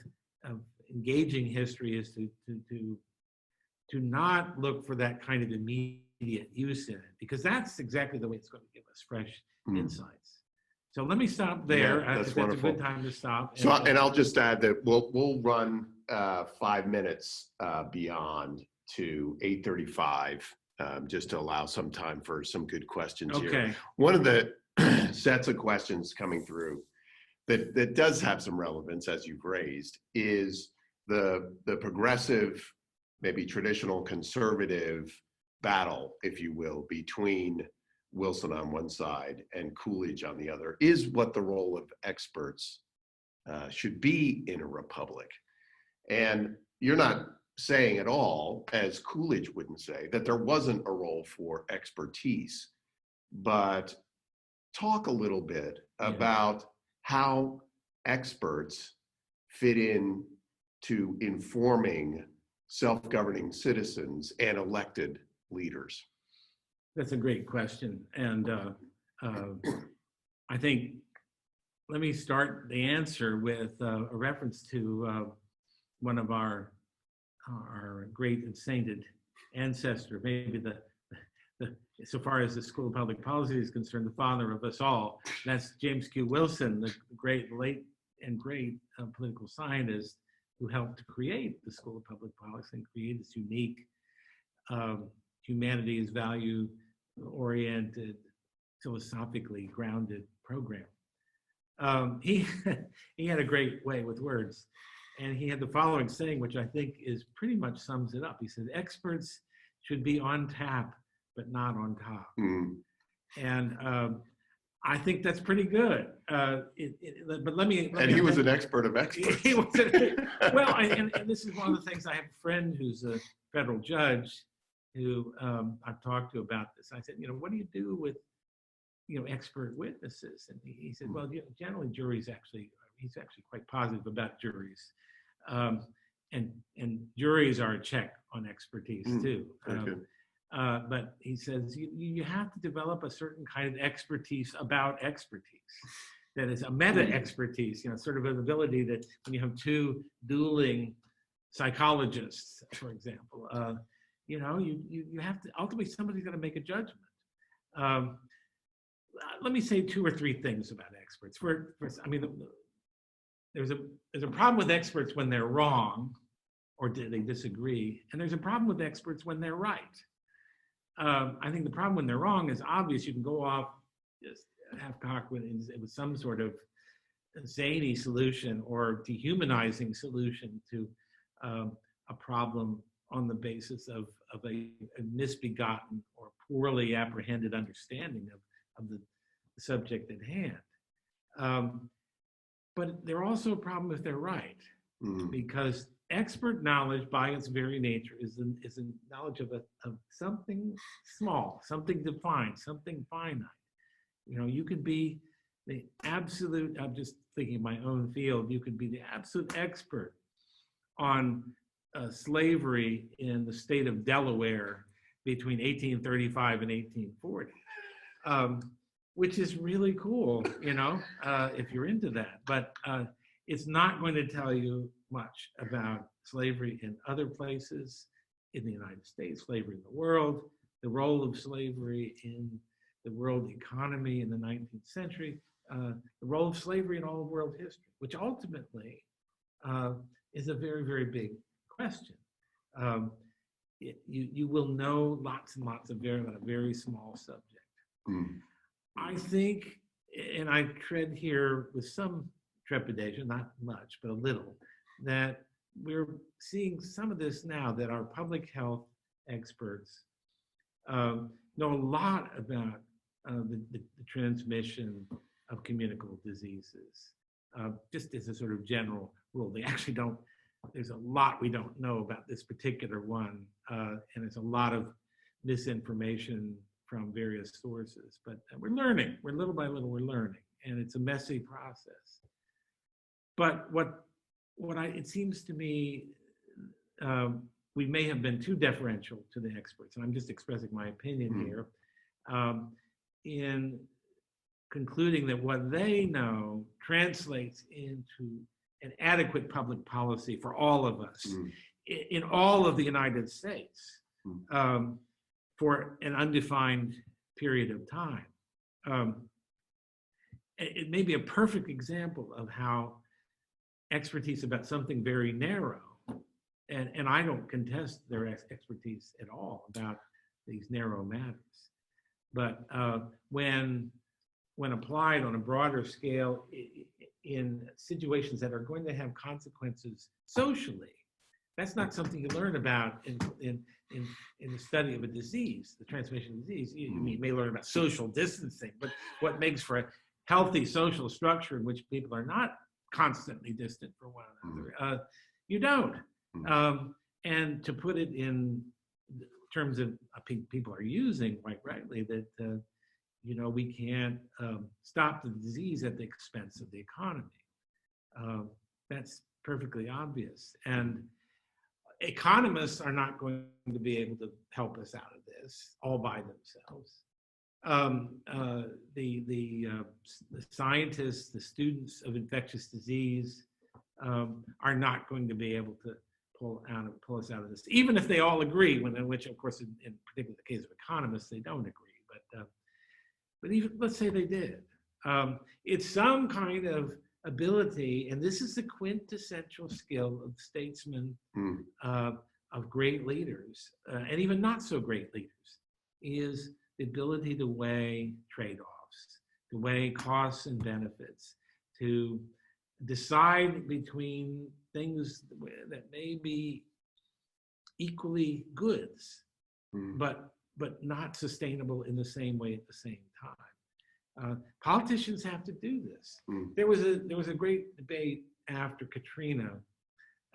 engaging history is to not look for that kind of immediate use in it, because that's exactly the way it's going to give us fresh insights. So let me stop there. Yeah, that's a good time to stop. So, and I'll just add that we'll run 5 minutes beyond to 8:35, just to allow some time for some good questions here. One of the sets of questions coming through that does have some relevance, as you've raised, is the progressive, maybe traditional conservative battle, if you will, between Wilson on one side and Coolidge on the other, is what the role of experts should be in a republic. And you're not saying at all, as Coolidge wouldn't say, that there wasn't a role for expertise, but talk a little bit about how experts fit in to informing self-governing citizens and elected leaders? That's a great question. And I think, let me start the answer with a reference to one of our great and sainted ancestor, maybe the so far as the School of Public Policy is concerned, the father of us all. That's James Q. Wilson, the late and great political scientist who helped to create the School of Public Policy and create this unique humanities value-oriented, philosophically grounded program. He had a great way with words, and he had the following saying, which I think is pretty much sums it up. He said, "Experts should be on tap, but not on top." And I think that's pretty good. But let me. And he was an expert of experts. He was well, and this is one of the things. I have a friend who's a federal judge who I've talked to about this. I said, what do you do with expert witnesses? And he said, well, generally juries he's actually quite positive about juries. And juries are a check on expertise too. But he says you have to develop a certain kind of expertise about expertise. That is a meta expertise, sort of an ability that when you have two dueling psychologists, for example, you have to, ultimately somebody's going to make a judgment. Let me say two or three things about experts. There's a problem with experts when they're wrong or they disagree, and there's a problem with experts when they're right. I think the problem when they're wrong is obvious. You can go off just half-cocked with some sort of zany solution or dehumanizing solution to a problem on the basis of a misbegotten or poorly apprehended understanding of the subject at hand. But they're also a problem if they're right, because expert knowledge by its very nature is a knowledge of something small, something defined, something finite. You could be the absolute, I'm just thinking of my own field, you could be the absolute expert on slavery in the state of Delaware between 1835 and 1840, which is really cool, if you're into that. But it's not going to tell you much about slavery in other places in the United States, slavery in the world, the role of slavery in the world economy in the 19th century, the role of slavery in all of world history, which ultimately is a very, very big question. You will know lots and lots of on a very small subject. I think, and I tread here with some trepidation, not much, but a little, that we're seeing some of this now, that our public health experts know a lot about the transmission of communicable diseases. Just as a sort of general rule, they actually don't, there's a lot we don't know about this particular one, and there's a lot of misinformation from various sources, but we're learning. We're little by little, we're learning, and it's a messy process. But it seems to me, we may have been too deferential to the experts, and I'm just expressing my opinion here, in concluding that what they know translates into an adequate public policy for all of us in all of the United States for an undefined period of time. It may be a perfect example of how expertise about something very narrow, and I don't contest their expertise at all about these narrow matters, but when applied on a broader scale in situations that are going to have consequences socially, that's not something you learn about in the study of a disease, the transmission of disease. You may learn about social distancing, but what makes for a healthy social structure in which people are not constantly distant from one another, you don't. And to put it in terms of people are using, quite rightly, that we can't stop the disease at the expense of the economy. That's perfectly obvious. And economists are not going to be able to help us out of this all by themselves. The scientists, the students of infectious disease are not going to be able to pull us out of this, even if they all agree. In which, of course, in particular the case of economists, they don't agree. But even let's say they did, it's some kind of ability, and this is the quintessential skill of statesmen, of great leaders, and even not so great leaders, is the ability to weigh trade-offs, to weigh costs and benefits, to decide between things that may be equally goods, but not sustainable in the same way at the same time. Politicians have to do this. There was a great debate after Katrina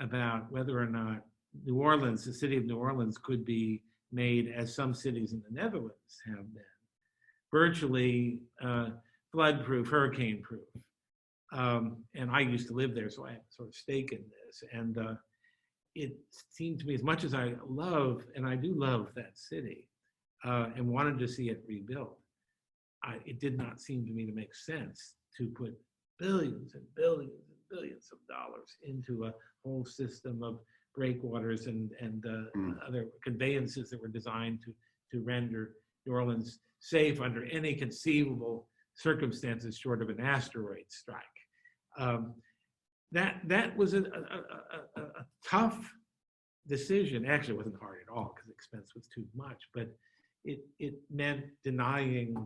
about whether or not New Orleans, the city of New Orleans, could be made, as some cities in the Netherlands have been, virtually flood-proof, hurricane-proof. And I used to live there, so I have sort of stake in this. And it seemed to me, as much as I love, and I do love that city, and wanted to see it rebuilt, it did not seem to me to make sense to put billions and billions and billions of dollars into a whole system of breakwaters and other conveyances that were designed to render New Orleans safe under any conceivable circumstances short of an asteroid strike. That was a tough decision. Actually, it wasn't hard at all because the expense was too much, but it meant denying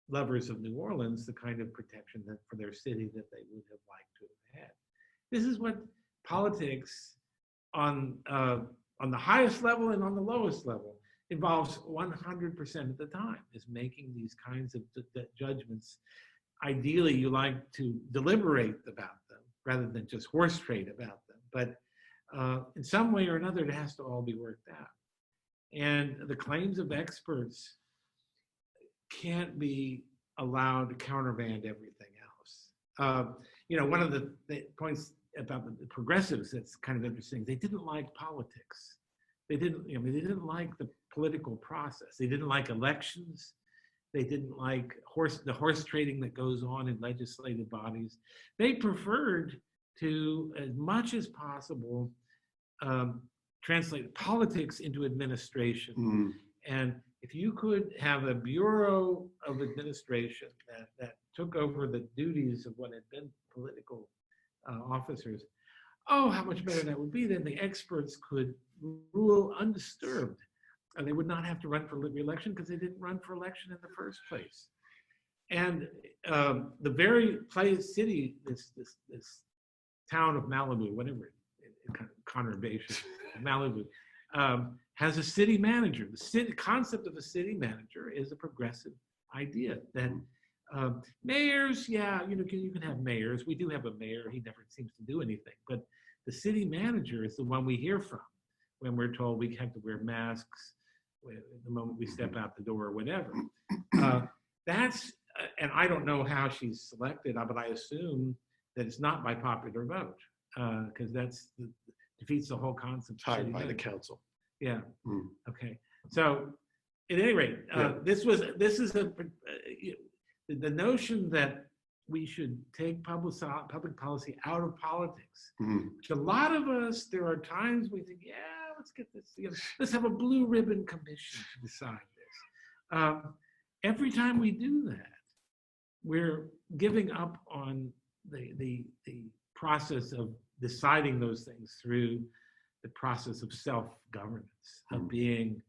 lovers of New Orleans the kind of protection that for their city that they would have liked to have had. This is what politics on the highest level and on the lowest level involves 100% of the time, is making these kinds of judgments. Ideally, you like to deliberate about them rather than just horse trade about them. But in some way or another, it has to all be worked out. And the claims of experts can't be allowed to countermand everything else. One of the points about the progressives that's kind of interesting, they didn't like politics. They didn't like the political process. They didn't like elections. They didn't like the horse trading that goes on in legislative bodies. They preferred to, as much as possible, translate politics into administration. And if you could have a bureau of administration that took over the duties of what had been political officers, oh, how much better that would be. Then the experts could rule undisturbed. And they would not have to run for re-election because they didn't run for election in the first place. And the very city, this town of Malibu, whatever, conurbation of Malibu, has a city manager. The concept of a city manager is a progressive idea that mayors, yeah, you can have mayors. We do have a mayor. He never seems to do anything. But the city manager is the one we hear from when we're told we have to wear masks the moment we step out the door or whatever. And I don't know how she's selected, but I assume that it's not by popular vote, because defeats the whole concept. Hired by the council. Yeah. Okay. So, at any rate, this is the notion that we should take public policy out of politics. Which a lot of us, there are times we think, yeah, let's get this together. Let's have a blue ribbon commission to decide this. Every time we do that, we're giving up on the process of deciding those things through the process of self-governance, of being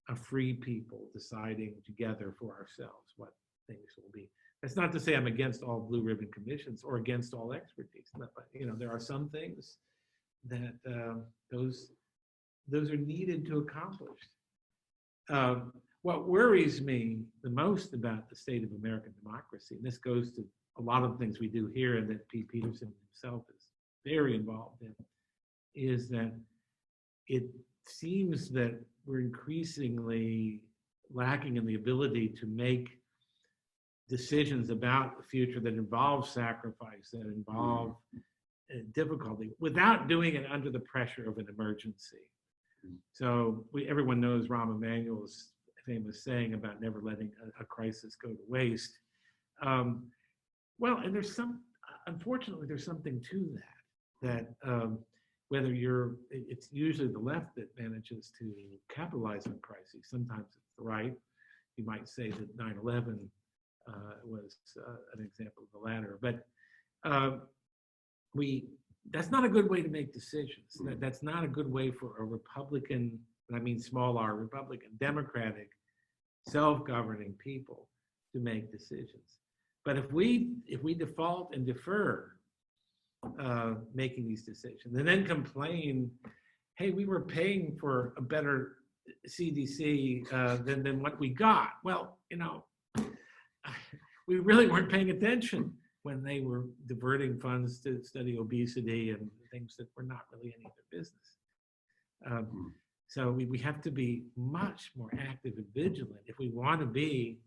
a free people deciding together for ourselves what things will be. That's not to say I'm against all blue ribbon commissions or against all expertise, but there are some things that those are needed to accomplish. What worries me the most about the state of American democracy, and this goes to a lot of the things we do here and that Pete Peterson himself is very involved in, is that it seems that we're increasingly lacking in the ability to make decisions about the future that involve sacrifice, that involve difficulty without doing it under the pressure of an emergency. So everyone knows Rahm Emanuel's famous saying about never letting a crisis go to waste. Well, and unfortunately, there's something to that whether it's usually the left that manages to capitalize on crises. Sometimes it's the right. You might say that 9/11 was an example of the latter, but that's not a good way to make decisions. That's not a good way for a Republican, and I mean small r, Republican, democratic, self-governing people to make decisions. But if we default and defer making these decisions and then complain, hey, we were paying for a better CDC than what we got. Well, we really weren't paying attention when they were diverting funds to study obesity and things that were not really any of their business. So we have to be much more active and vigilant if we want to be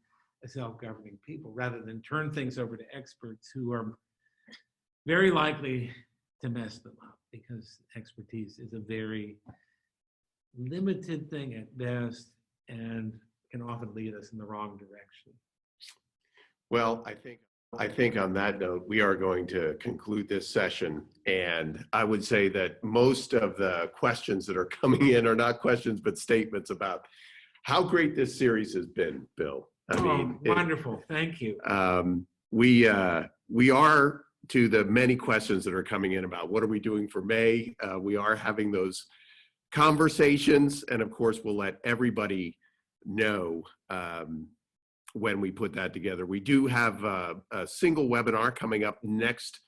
a self-governing people, rather than turn things over to experts who are very likely to mess them up, because expertise is a very limited thing at best and can often lead us in the wrong direction. Well, I think on that note, we are going to conclude this session. And I would say that most of the questions that are coming in are not questions, but statements about how great this series has been, Bill. I mean, wonderful. Thank you. We are, to the many questions that are coming in about what are we doing for May, we are having those conversations. And of course, we'll let everybody know when we put that together. We do have a single webinar coming up next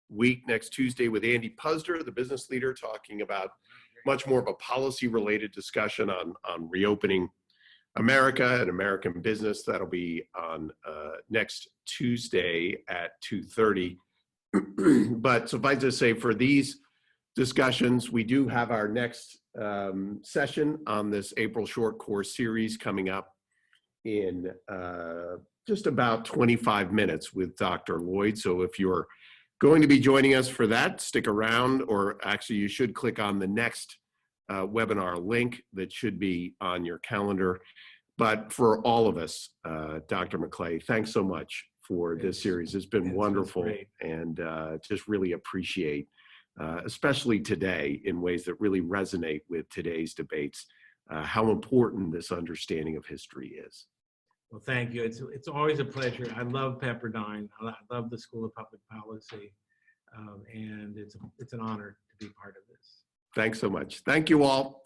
week, next Tuesday, with Andy Puzder, the business leader, talking about much more of a policy-related discussion on reopening America and American business. That'll be on next Tuesday at 2:30. But suffice to say, for these discussions, we do have our next session on this April short course series coming up in just about 25 minutes with Dr. Lloyd. So if you're going to be joining us for that, stick around, or actually you should click on the next webinar link that should be on your calendar. But for all of us, Dr. McClay, thanks so much for this series. It's been wonderful, and just really appreciate, especially today, in ways that really resonate with today's debates, how important this understanding of history is. Well, thank you. It's always a pleasure. I love Pepperdine. I love the School of Public Policy, and it's an honor to be part of this. Thanks so much. Thank you all.